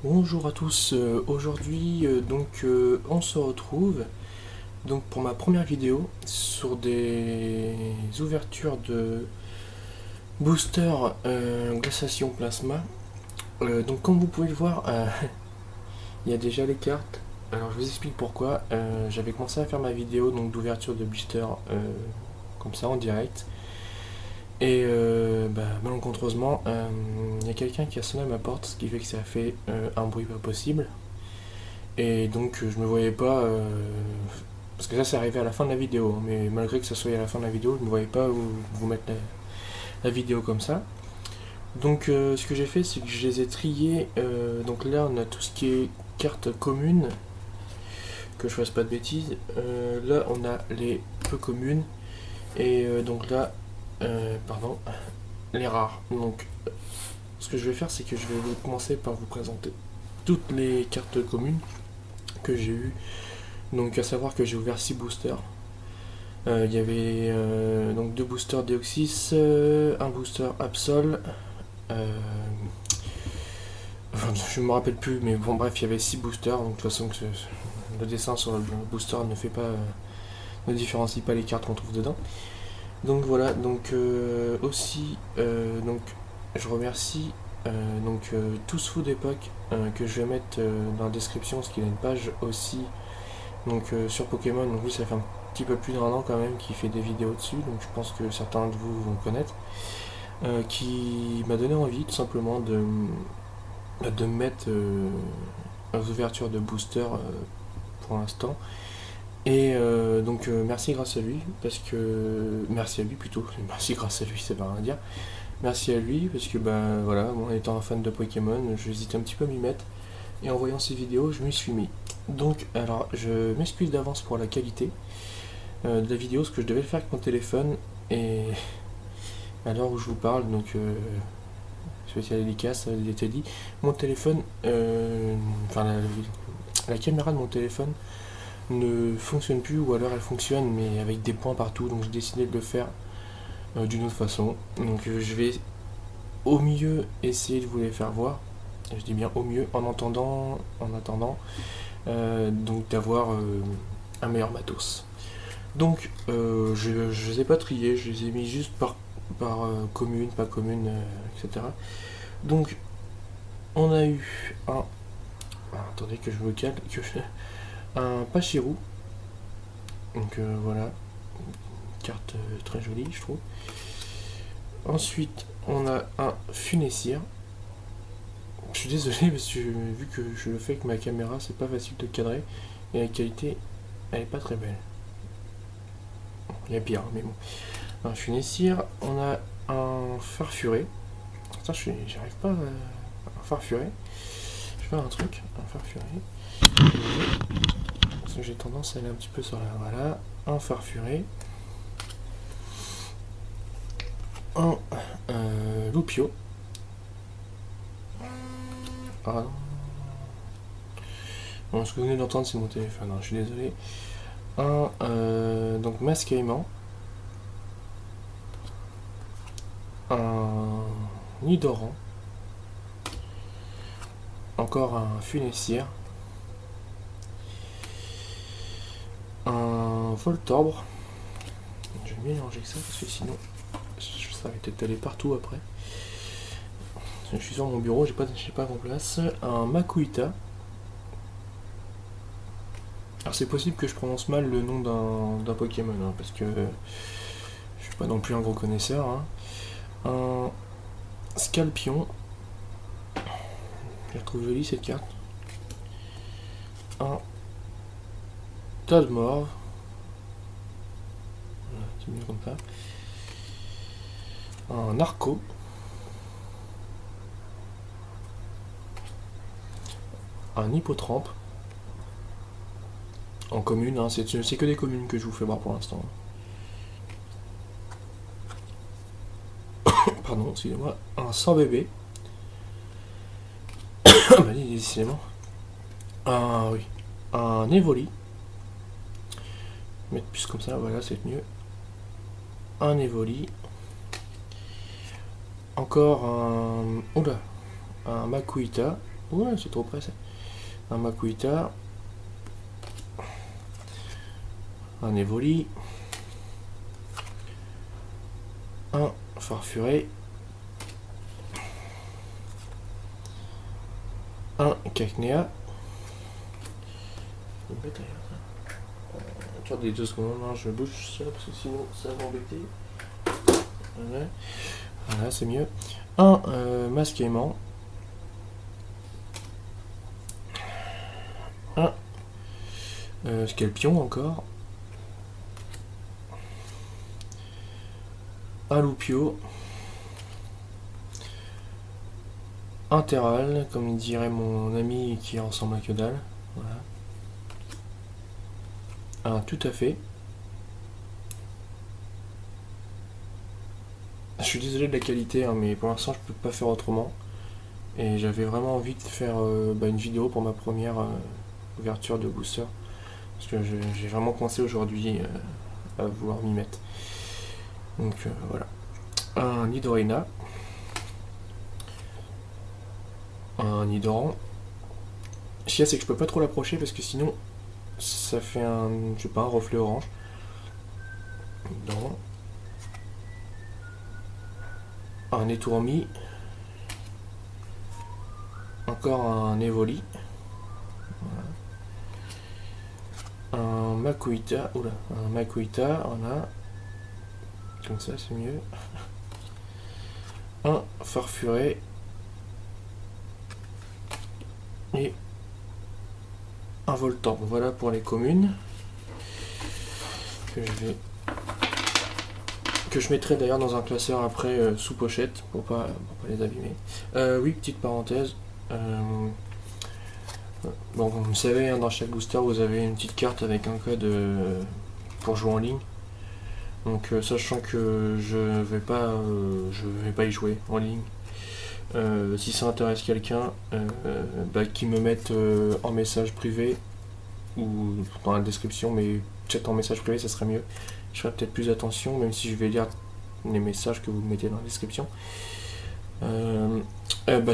Bonjour à tous, aujourd'hui on se retrouve donc pour ma première vidéo sur des ouvertures de booster glaciation plasma. Donc comme vous pouvez le voir, il y a déjà les cartes. Alors je vous explique pourquoi. J'avais commencé à faire ma vidéo donc d'ouverture de booster comme ça en direct. Et malencontreusement, il y a quelqu'un qui a sonné à ma porte, ce qui fait que ça a fait un bruit pas possible. Et donc je me voyais pas. Parce que ça c'est arrivé à la fin de la vidéo, hein, mais malgré que ça soit à la fin de la vidéo, je me voyais pas vous mettre la vidéo comme ça. Donc ce que j'ai fait c'est que je les ai triés. Donc là on a tout ce qui est carte commune, que je fasse pas de bêtises. Là on a les peu communes. Et donc là, pardon, les rares. Donc ce que je vais faire c'est que je vais commencer par vous présenter toutes les cartes communes que j'ai eues. Donc à savoir que j'ai ouvert 6 boosters. Il y avait donc 2 boosters Deoxys, un booster Absol. euh, enfin, je me rappelle plus, mais bon bref, il y avait 6 boosters. Donc de toute façon, le dessin sur le booster ne fait pas, ne différencie pas les cartes qu'on trouve dedans. Donc voilà, donc aussi, donc je remercie tous Food d'époque que je vais mettre dans la description, parce qu'il a une page aussi donc sur Pokémon. Donc lui ça fait un petit peu plus d'un an quand même qu'il fait des vidéos dessus, donc je pense que certains de vous vont connaître, qui m'a donné envie tout simplement de mettre aux ouvertures de booster pour l'instant. Et merci grâce à lui, parce que. Merci à lui plutôt, merci grâce à lui, ça veut rien dire. Merci à lui, parce que ben voilà, moi étant un fan de Pokémon, j'hésitais un petit peu à m'y mettre. Et en voyant ces vidéos, je m'y suis mis. Donc, alors, je m'excuse d'avance pour la qualité de la vidéo, parce que je devais le faire avec mon téléphone. Et à l'heure où je vous parle, donc spécial dédicace, ça a été dit, mon téléphone, enfin la caméra de mon téléphone ne fonctionne plus, ou alors elle fonctionne mais avec des points partout, donc j'ai décidé de le faire d'une autre façon. Donc je vais au mieux essayer de vous les faire voir. Je dis bien au mieux, en attendant donc d'avoir un meilleur matos. Donc je ne les ai pas triés, je les ai mis juste par commune, pas commune, etc. Donc on a eu un. Attendez que je me calme. Un Pachirou. Donc voilà, une carte très jolie, je trouve. Ensuite, on a un Funessir. Je suis désolé parce que vu que je le fais avec ma caméra, c'est pas facile de cadrer et la qualité, elle est pas très belle. Il y a pire, mais bon. Un Funessir, on a un Farfuré. Putain, j'arrive pas à un Farfuré. Je vais faire un truc, un Farfuré. Parce que j'ai tendance à aller un petit peu sur la. Voilà, un Farfuré. Un Loupio. Ah non. Bon, ce que vous venez d'entendre, c'est mon téléphone, hein, je suis désolé. Un donc Masquement. Un Nidoran. Encore un Funessir. Un Voltorbre. Je vais mélanger ça parce que sinon ça va peut-être aller partout après. Je suis sur mon bureau, j'ai pas en place. Un Makuita. Alors c'est possible que je prononce mal le nom d'un Pokémon, hein, parce que je suis pas non plus un gros connaisseur. Hein. Un Scalpion. Je la trouve jolie cette carte. Un Tadmorve. Voilà, c'est mieux comme ça. Un Arco. Un Hippotrampe. En commune, hein, c'est que des communes que je vous fais voir pour l'instant. Pardon, excusez-moi. Un sans bébé. Ah bah décidément. Un, oui. Un Evoli. Mettre plus comme ça, voilà, c'est mieux. Un Evoli. Encore un. Oula. Un Makuita. Ouais, c'est trop près ça. Un Makuhita. Un Evoli. Un Farfuré. Un Cacnea. Attendez 2 secondes, non, je bouge ça parce que sinon ça va m'embêter. Voilà, voilà c'est mieux. Un Masquement. Un Scalpion encore. Un Loupio. Un Terral, comme dirait mon ami qui ressemble à que dalle. Voilà. Un Tout à fait. Je suis désolé de la qualité, hein, mais pour l'instant je peux pas faire autrement. Et j'avais vraiment envie de faire une vidéo pour ma première ouverture de booster. Parce que j'ai vraiment commencé aujourd'hui à vouloir m'y mettre. Donc voilà. Un Nidorina. Un Nidoran. Ce qu'il y a, c'est que je peux pas trop l'approcher parce que sinon ça fait un, je sais pas, un reflet orange. Non. Un Étourmi. Encore un Evoli. Voilà. Un Makuhita. Oula, un Makuhita, voilà. Comme ça, c'est mieux. Un Farfuré. Et un Voltorb. Voilà pour les communes. Que je mettrai d'ailleurs dans un classeur après sous pochette pour pas les abîmer. Oui, petite parenthèse. Bon, vous savez, hein, dans chaque booster, vous avez une petite carte avec un code pour jouer en ligne. Donc, sachant que je vais pas y jouer en ligne. Si ça intéresse quelqu'un, qui me mette en message privé ou dans la description, mais chat en message privé, ça serait mieux. Je ferai peut-être plus attention, même si je vais lire les messages que vous mettez dans la description.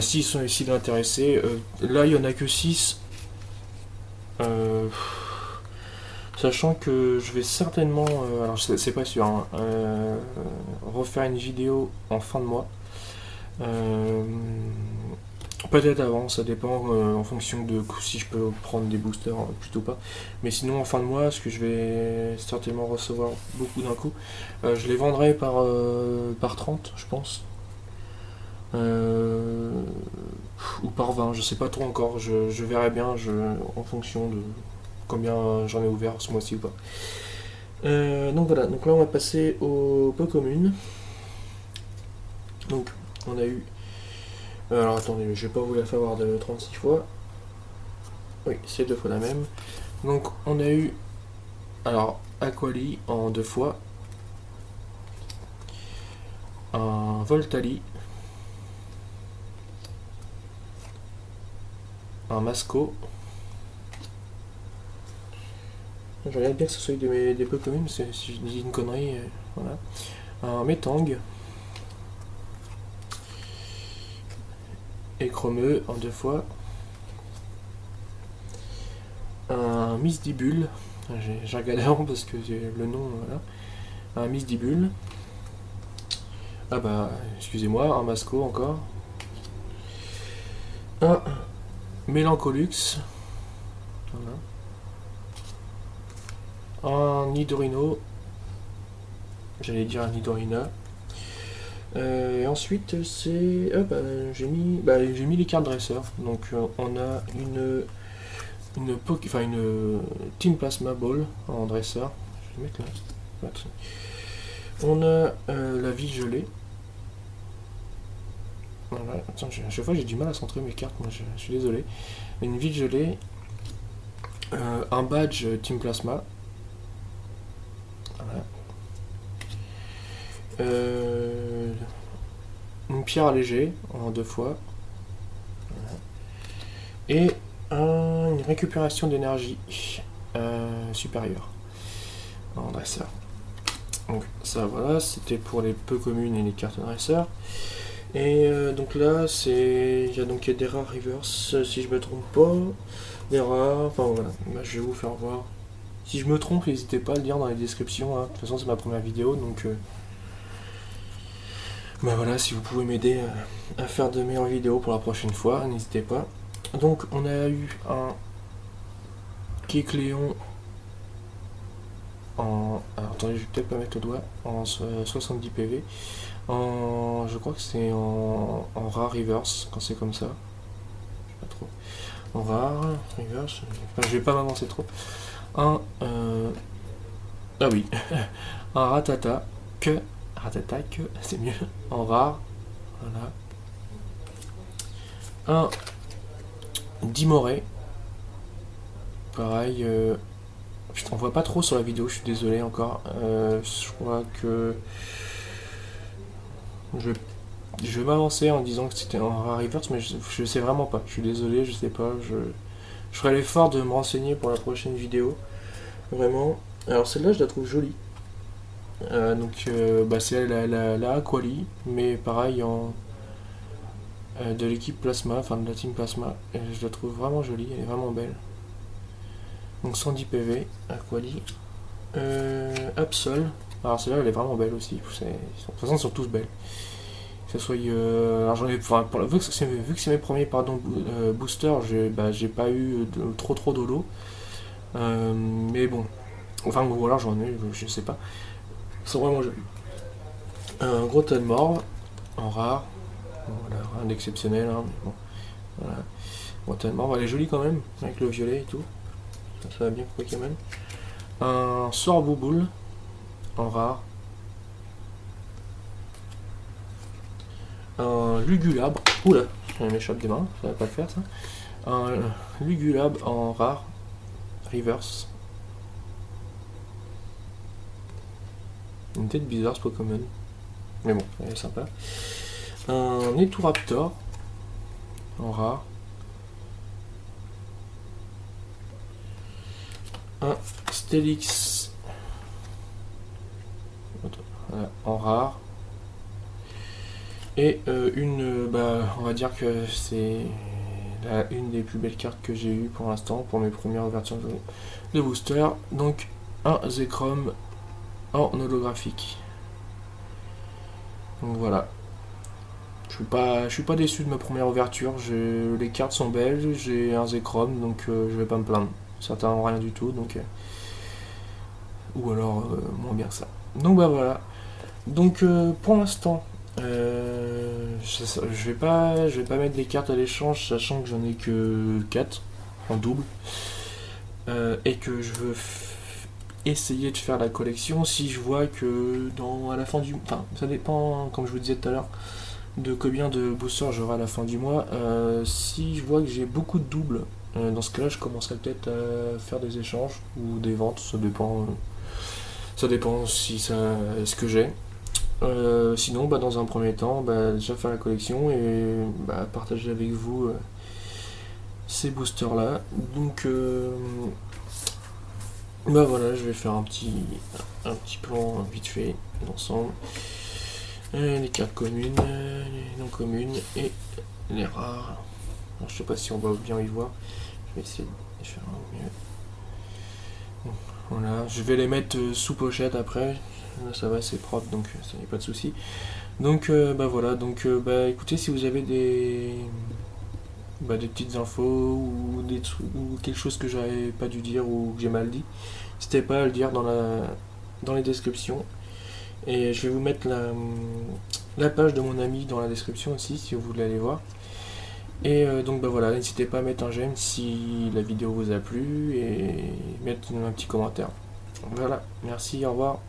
S'ils sont ici d'intéressés, là il n'y en a que 6. Sachant que je vais certainement, alors c'est pas sûr, hein, refaire une vidéo en fin de mois. Peut-être avant, ça dépend en fonction de si je peux prendre des boosters plutôt pas. Mais sinon en fin de mois, parce que je vais certainement recevoir beaucoup d'un coup, je les vendrai par 30 je pense. Ou par 20, je sais pas trop encore, je verrai bien en fonction de combien j'en ai ouvert ce mois-ci ou pas. Donc voilà, donc là on va passer aux peu communes. Donc on a eu... alors attendez, je vais pas vous la faire voir de 36 fois. Oui, c'est 2 fois la même. Donc on a eu... alors Aquali en 2 fois. Un Voltali. Un Masco. Je regarde bien que ce soit des peu communes, si je dis une connerie, voilà. Un Metang. Et Chromeux en 2 fois. Un Misdibule. J'ai regardé avant parce que le nom, voilà. Un Misdibule. Ah bah, excusez-moi, un Masco encore. Un Mélancolux. Voilà. Un Nidorino. J'allais dire un Nidorina. Et ensuite, c'est... ah bah, j'ai mis les cartes dresseurs. Donc, on a une Team Plasma Ball en dresseur. Je vais mettre là. On a la vie gelée. Voilà. Attends, à chaque fois j'ai du mal à centrer mes cartes, moi je suis désolé. Une vie gelée. Un badge Team Plasma. Voilà. Une pierre allégée en 2 fois. Voilà. Et une récupération d'énergie supérieure en dresseur. Donc ça voilà, c'était pour les peu communes et les cartes dresseurs. Et donc là, il y a des rares reverse, si je me trompe pas. Des rares, enfin voilà, bah, je vais vous faire voir. Si je me trompe, n'hésitez pas à le dire dans les descriptions, hein. De toute façon, c'est ma première vidéo, donc bah voilà, si vous pouvez m'aider à faire de meilleures vidéos pour la prochaine fois, n'hésitez pas. Donc, on a eu un Kecleon en. Alors, attendez, je vais peut-être pas mettre le doigt. En 70 PV. Je crois que c'est en rare reverse, quand c'est comme ça. Je sais pas trop. En rare, reverse. Enfin, je vais pas m'avancer trop. Un. Ah oui. Un Ratata. Ratata, c'est mieux. En rare. Voilà. Un Dimoré. Pareil. Putain, on voit pas trop sur la vidéo, je suis désolé encore. Je crois que. Je vais m'avancer en disant que c'était en rare reverse, mais je sais vraiment pas. Je suis désolé, je sais pas. Je ferai l'effort de me renseigner pour la prochaine vidéo. Vraiment. Alors celle-là, je la trouve jolie. Bah, c'est la Aquali, mais pareil de l'équipe Plasma, enfin de la team Plasma. Et je la trouve vraiment jolie, elle est vraiment belle. Donc 110 PV, Aquali. Absol. Alors celle-là, elle est vraiment belle aussi. De toute façon, elles sont tous belles. Que ce soit. Alors j'en ai. Enfin, vu que c'est mes premiers boosters, j'ai pas eu trop d'holo. Mais bon. Enfin, ou alors j'en ai, je sais pas. Ils sont vraiment jolis. Un gros tas de morts en rare. Bon, voilà, rien d'exceptionnel, hein, mais bon. Voilà. Gros tas de morts. Elle est jolie quand même, avec le violet et tout. Ça va bien pour Pokémon. Un Sorbouboule en rare. Un Lugulabre. Oula, ça m'échappe des mains, ça va pas le faire ça. Un Lugulabre en rare. Reverse. Une tête bizarre ce Pokémon. Mais bon, elle est sympa. Un Eturaptor en rare. Un Steelix en rare. Et on va dire que c'est une des plus belles cartes que j'ai eues pour l'instant, pour mes premières ouvertures de booster. Donc un Zekrom en holographique. Donc voilà. Je suis pas déçu de ma première ouverture. Les cartes sont belles, j'ai un Zekrom, donc je vais pas me plaindre. Certains n'ont rien du tout, donc ou alors moins bien ça. Donc bah voilà. Donc pour l'instant, je vais pas mettre des cartes à l'échange, sachant que j'en ai que 4 en double, et que je veux essayer de faire la collection. Si je vois que à la fin du, enfin ça dépend, comme je vous disais tout à l'heure, de combien de boosters j'aurai à la fin du mois. Si je vois que j'ai beaucoup de doubles, dans ce cas-là, je commencerai peut-être à faire des échanges ou des ventes. Ça dépend. Ça dépend si ça, ce que j'ai. Sinon, dans un premier temps, déjà faire la collection et partager avec vous ces boosters-là. Donc, voilà, je vais faire un petit plan vite fait d'ensemble. Les cartes communes, les non communes et les rares. Alors, je sais pas si on va bien y voir. Je vais essayer de faire un mieux. Voilà, je vais les mettre sous pochette après. Là, ça va, c'est propre, donc ça n'est pas de souci. Donc voilà, donc écoutez, si vous avez des petites infos ou ou quelque chose que j'avais pas dû dire ou que j'ai mal dit, n'hésitez pas à le dire dans les descriptions. Et je vais vous mettre la page de mon ami dans la description aussi si vous voulez aller voir. Et donc voilà, n'hésitez pas à mettre un j'aime si la vidéo vous a plu et mettre un petit commentaire. Voilà, merci, au revoir.